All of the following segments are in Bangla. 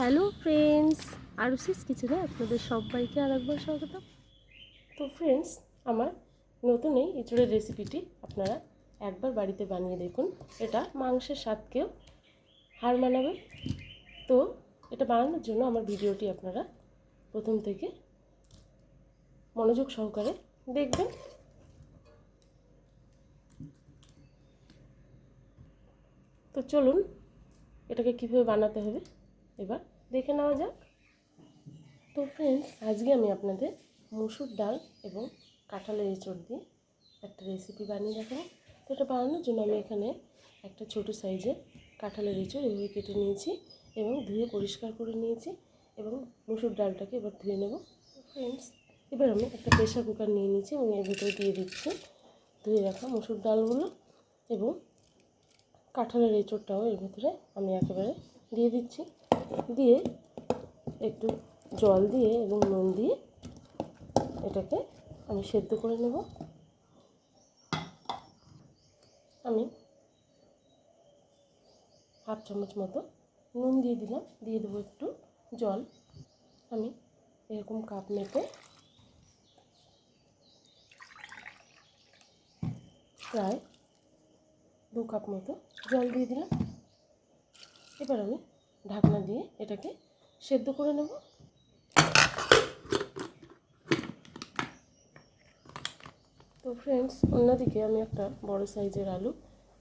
হ্যালো ফ্রেন্ডস, আরুষিস কিচেনে আপনাদের সবাইকে আরেকবার স্বাগত। তো ফ্রেন্ডস, আমার নতুন এই এঁচোড়ের রেসিপিটি আপনারা একবার বাড়িতে বানিয়ে দেখুন। এটা মাংসের স্বাদকেও হার মানাবে। তো এটা বানানোর জন্য আমার ভিডিওটি আপনারা প্রথম থেকে মনোযোগ সহকারে দেখবেন। তো চলুন এটাকে কীভাবে বানাতে হবে এবার দেখে নেওয়া যাক। তো ফ্রেন্ডস, আজকে আমি আপনাদের মুসুর ডাল এবং কাঁঠালের এঁচোড় দিয়ে একটা রেসিপি বানিয়ে দেখাবো। তো এটা বানানোর জন্য আমি এখানে একটা ছোটো সাইজের কাঁঠালের এঁচোড় এভাবে কেটে নিয়েছি এবং ধুয়ে পরিষ্কার করে নিয়েছি এবং মুসুর ডালটাকে এবার ধুয়ে নেব। ফ্রেন্ডস, এবার আমি একটা প্রেশার কুকার নিয়ে নিয়েছি এবং এর ভেতরে দিয়ে দিচ্ছি ধুয়ে রাখা মুসুর ডালগুলো এবং কাঁঠালের এঁচোড়টাও এর ভেতরে আমি একেবারে দিয়ে দিচ্ছি। দিয়ে একটু জল দিয়ে এবং নুন দিয়ে এটাকে আমি সেদ্ধ করে নেব। আমি হাফ চামচ মতো নুন দিয়ে দিলাম, দিয়ে দেবো একটু জল। আমি এরকম কাপ মেপে প্রায় 2 কাপ মতো জল দিয়ে দিলাম। এবার আমি ঢাকনা দিয়ে এটাকে সেদ্ধ করে নেব। তো ফ্রেন্ডস, অন্যদিকে আমি একটা বড় সাইজের আলু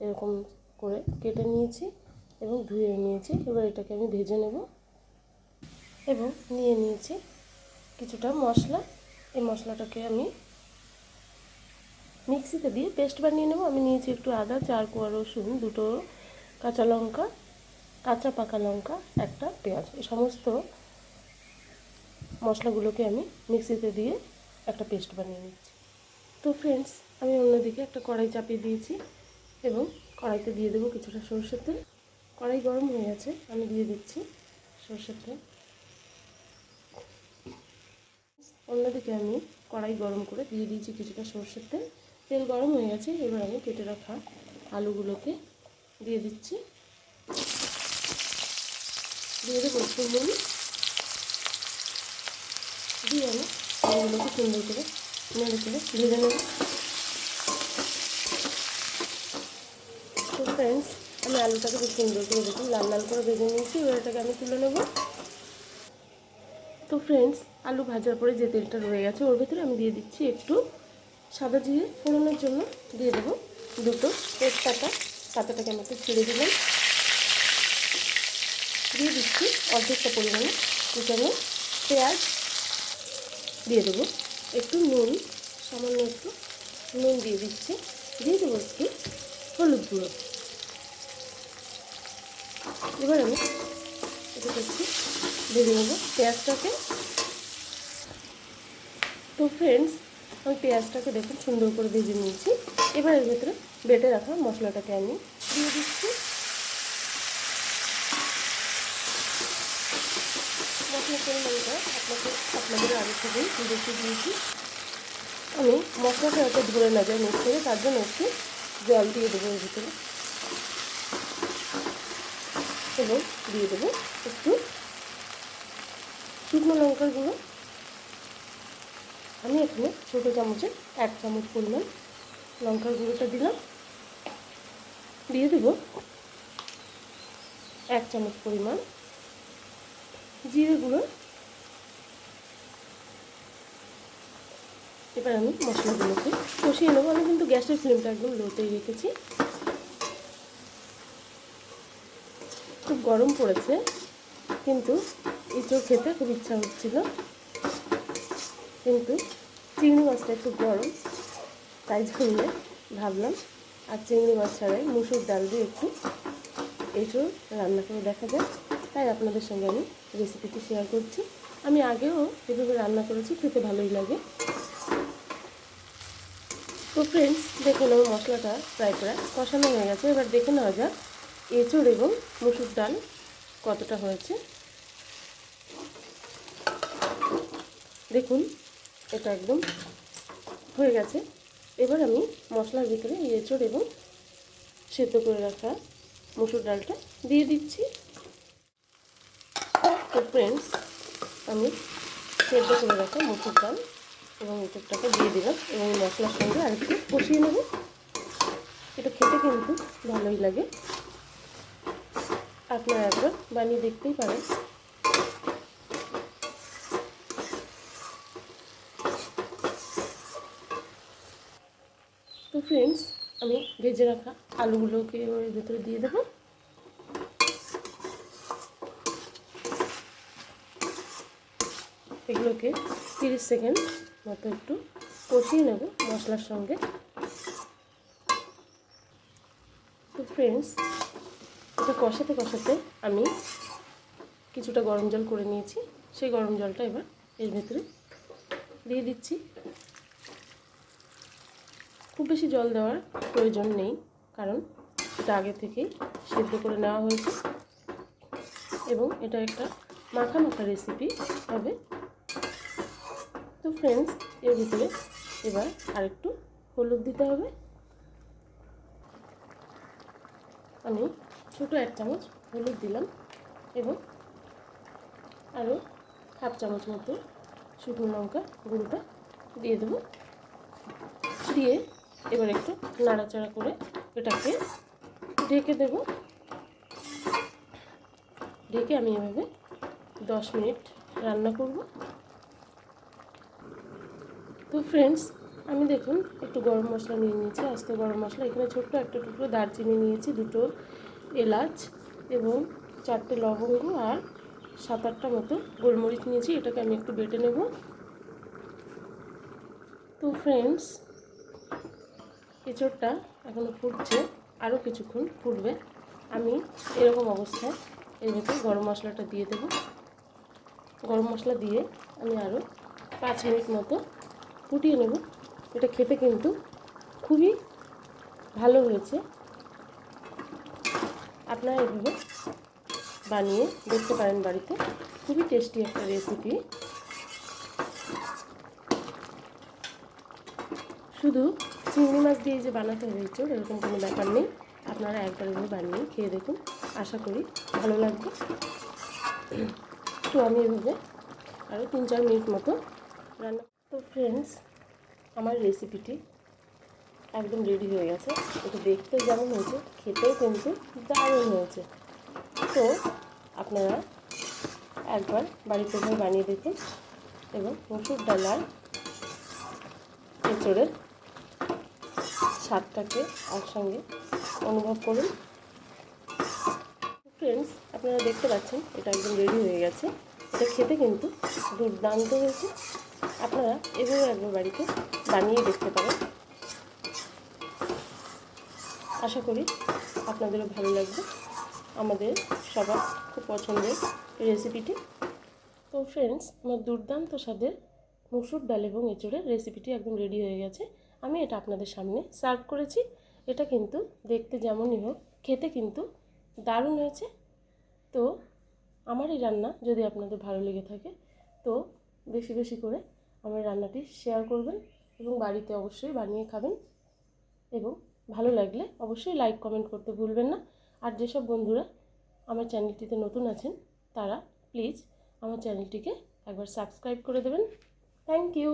এরকম করে কেটে নিয়েছি এবং ধুয়ে নিয়েছি। এবার এটাকে আমি ভেজে নেব এবং নিয়ে নিয়েছি কিছুটা মশলা। এই মশলাটাকে আমি মিক্সিতে দিয়ে পেস্ট বানিয়ে নেব। আমি নিয়েছি একটু আদা, 4 কোয়া রসুন, 2টো কাঁচা লঙ্কা, কাঁচা পাকা লঙ্কা, একটা পেঁয়াজ। এই সমস্ত মশলাগুলোকে আমি মিক্সিতে দিয়ে একটা পেস্ট বানিয়ে নিচ্ছি। তো ফ্রেন্ডস, আমি অন্যদিকে একটা কড়াই চাপিয়ে দিয়েছি এবং কড়াইতে দিয়ে দেবো কিছুটা সরষের তেল। কড়াই গরম হয়ে গেছে, আমি দিয়ে দিচ্ছি সরষের তেল। অন্যদিকে আমি কড়াই গরম করে দিয়ে দিয়েছি কিছুটা সরষের তেল। তেল গরম হয়ে গেছে, এবার আমি কেটে রাখা আলুগুলোকে দিয়ে দিচ্ছি। দিয়ে দেবো একটু নুন, দিয়ে আমি আলুগুলোকে সুন্দর করে নেড়ে চেড়ে ভেজে নেব। তো ফ্রেন্ডস, আমি আলুটাকে খুব সুন্দর করে দেখুন লাল লাল করে ভেজে নিয়েছি। এবার এটাকে আমি তুলে নেব। তো ফ্রেন্ডস, আলু ভাজার পরে যে তেলটা রয়ে গেছে ওর ভেতরে আমি দিয়ে দিচ্ছি একটু সাদা জিরে ফোড়নের জন্য। দিয়ে দেবো 2টো তেজপাতা, পাতাটাকে আমি একটু ছিঁড়ে দিলাম। দিয়ে দিচ্ছি অর্ধেকটা পরিমাণে কুচানো পেঁয়াজ। দিয়ে দেবো একটু নুন, সামান্য একটু নুন দিয়ে দিচ্ছি। দিয়ে দেবো একটু হলুদ গুঁড়ো। এবার আমি এটা একটু ভেজে নেবো পেঁয়াজটাকে। তো ফ্রেন্ডস, আমি পেঁয়াজটাকে দেখুন সুন্দর করে ভেজে নিয়েছি। এবার এর ভেতরে বেটে রাখা মশলাটাকে আমি দিয়ে দিচ্ছি। মশলার পরিমাণটা আপনাদের আগে থেকেই দেখে দিয়েছি। আমি মশলাটা যাতে ধরে না যায় মিক্সারে, তার জন্য একটু জল দিয়ে দেবো এর ভিতরে এবং দিয়ে দেবো একটু শুকনো লঙ্কার গুঁড়ো। আমি এখানে ছোটো চামচে 1 চামচ পরিমাণ লঙ্কার গুঁড়োটা দিলাম। দিয়ে দেবো 1 চামচ পরিমাণ জিরে গুঁড়ো। এবার আমি মশলাগুলোকে কষিয়ে নেবো। আমি কিন্তু গ্যাসের ফ্লেমটা একদম লোতেই রেখেছি। খুব গরম পড়েছে, কিন্তু এঁচোড় খেতে খুব ইচ্ছা হচ্ছিল, কিন্তু চিংড়ি মাছটা একটু গরম, তাই জন্য ভাবলাম আর চিংড়ি মাছ ছাড়াই মুসুর ডাল দিয়ে একটু এঁচোড় রান্না করে দেখা যায়। তাই আপনাদের সঙ্গে আমি রেসিপিটি শেয়ার করছি। আমি আগেও এভাবে রান্না করেছি, খেতে ভালোই লাগে। তো ফ্রেন্ডস, দেখুন আমার মশলাটা প্রায় কষানো হয়ে গেছে। এবার দেখে নেওয়া যাক এঁচোড় এবং মুসুর ডাল কতটা হয়েছে। দেখুন এটা একদম হয়ে গেছে। এবার আমি মশলার ভিতরে এঁচোড় এবং সেদ্ধ করে রাখা মুসুর ডালটা দিয়ে দিচ্ছি। তো ফ্রেন্ডস, আমি সেদ্ধ করে রাখা মসুর ডাল এবং এঁচোড়টাকে দিয়ে দিলাম এবং মশলার সঙ্গে আরেকটু কষিয়ে নেব। এটা খেতে কিন্তু ভালোই লাগে, আপনারা একবার বানিয়ে দেখতেই পারেন। তো ফ্রেন্ডস, আমি ভেজে রাখা আলুগুলোকে এর ভেতরে দিয়ে দেবো। এগুলোকে 30 সেকেন্ড মতো একটু কষিয়ে নেব মশলার সঙ্গে। তো ফ্রেন্ডস, এটা কষাতে কষাতে আমি কিছুটা গরম জল করে নিয়েছি। সেই গরম জলটা এবার এর ভেতরে দিয়ে দিচ্ছি। খুব বেশি জল দেওয়ার প্রয়োজন নেই, কারণ এটা আগে থেকেই সেদ্ধ করে নেওয়া হয়েছে এবং এটা একটা মাখা মাখা রেসিপি হবে। তো ফ্রেন্ডস, এর ভিতরে এবার আরেকটু হলুদ দিতে হবে। আমি ছোটো 1 চামচ হলুদ দিলাম এবং আরও হাফ চামচ মতো শুকনো লঙ্কা গুঁড়োটা দিয়ে দেবো। দিয়ে এবার একটু নাড়াচাড়া করে এটাকে ঢেকে দেব। ঢেকে আমি এভাবে 10 মিনিট রান্না করব। তো ফ্রেন্ডস, আমি দেখুন একটু গরম মশলা নিয়ে নিয়েছি, আস্ত গরম মশলা। এখানে ছোট্ট একটা টুকরো দারচিনি নিয়েছি, 2টো এলাচ এবং 4টে লবঙ্গ আর 7-8টা মতো গোলমরিচ নিয়েছি। এটাকে আমি একটু বেটে নেব। তো ফ্রেন্ডস, এঁচোড়টা এখনও ফুটছে, আরও কিছুক্ষণ ফুটবে। আমি এরকম অবস্থায় এর ভেতরে গরম মশলাটা দিয়ে দেব। গরম মশলা দিয়ে আমি আরও 5 মিনিট মতো ফুটিয়ে নেব। এটা খেতে কিন্তু খুবই ভালো হয়েছে, আপনারা এভাবে বানিয়ে দেখতে পারেন বাড়িতে। খুবই টেস্টি একটা রেসিপি। শুধু চিংড়ি মাছ দিয়ে যে বানাতে হবে এঁচোড়, এরকম কোনো ব্যাপার নেই। আপনারা একবার এভাবে বানিয়ে খেয়ে দেখুন, আশা করি ভালো লাগবে। তো আমি এভাবে আরও 3-4 মিনিট মতো রান্না। তো ফ্রেন্ডস, আমার রেসিপিটি একদম রেডি হয়ে গেছে। এটা দেখতে যেমন হয়েছে, খেতেও কিন্তু দারুণ হয়েছে। তো আপনারা একবার বাড়িতে এভাবে বানিয়ে দেখুন এবং মসুর ডাল আর এঁচোড়ের স্বাদটাকে একসঙ্গে অনুভব করুন। ফ্রেন্ডস, আপনারা দেখতে পাচ্ছেন এটা একদম রেডি হয়ে গেছে। এটা খেতে কিন্তু দুর্দান্ত হয়েছে। আপনারা এভাবে একবার বাড়িতে বানিয়ে দেখতে পারেন। আশা করি আপনাদেরও ভালো লাগবে। আমাদের সবার খুব পছন্দের রেসিপিটি। তো ফ্রেন্ডস, আমার দুর্দান্ত স্বাদের মসুর ডাল এবং এঁচোড়ের রেসিপিটি একদম রেডি হয়ে গেছে। আমি এটা আপনাদের সামনে সার্ভ করেছি। এটা কিন্তু দেখতে যেমনই হোক, খেতে কিন্তু দারুণ হয়েছে। তো আমার এই রান্না যদি আপনাদের ভালো লেগে থাকে, তো বেশি বেশি করে আমার রান্নাটি শেয়ার করবেন এবং বাড়িতে অবশ্যই বানিয়ে খাবেন। এবং ভালো লাগলে অবশ্যই লাইক কমেন্ট করতে ভুলবেন না। আর যেসব বন্ধুরা আমার চ্যানেলটিতে নতুন আছেন, তারা প্লিজ আমার চ্যানেলটিকে একবার সাবস্ক্রাইব করে দেবেন। Thank you.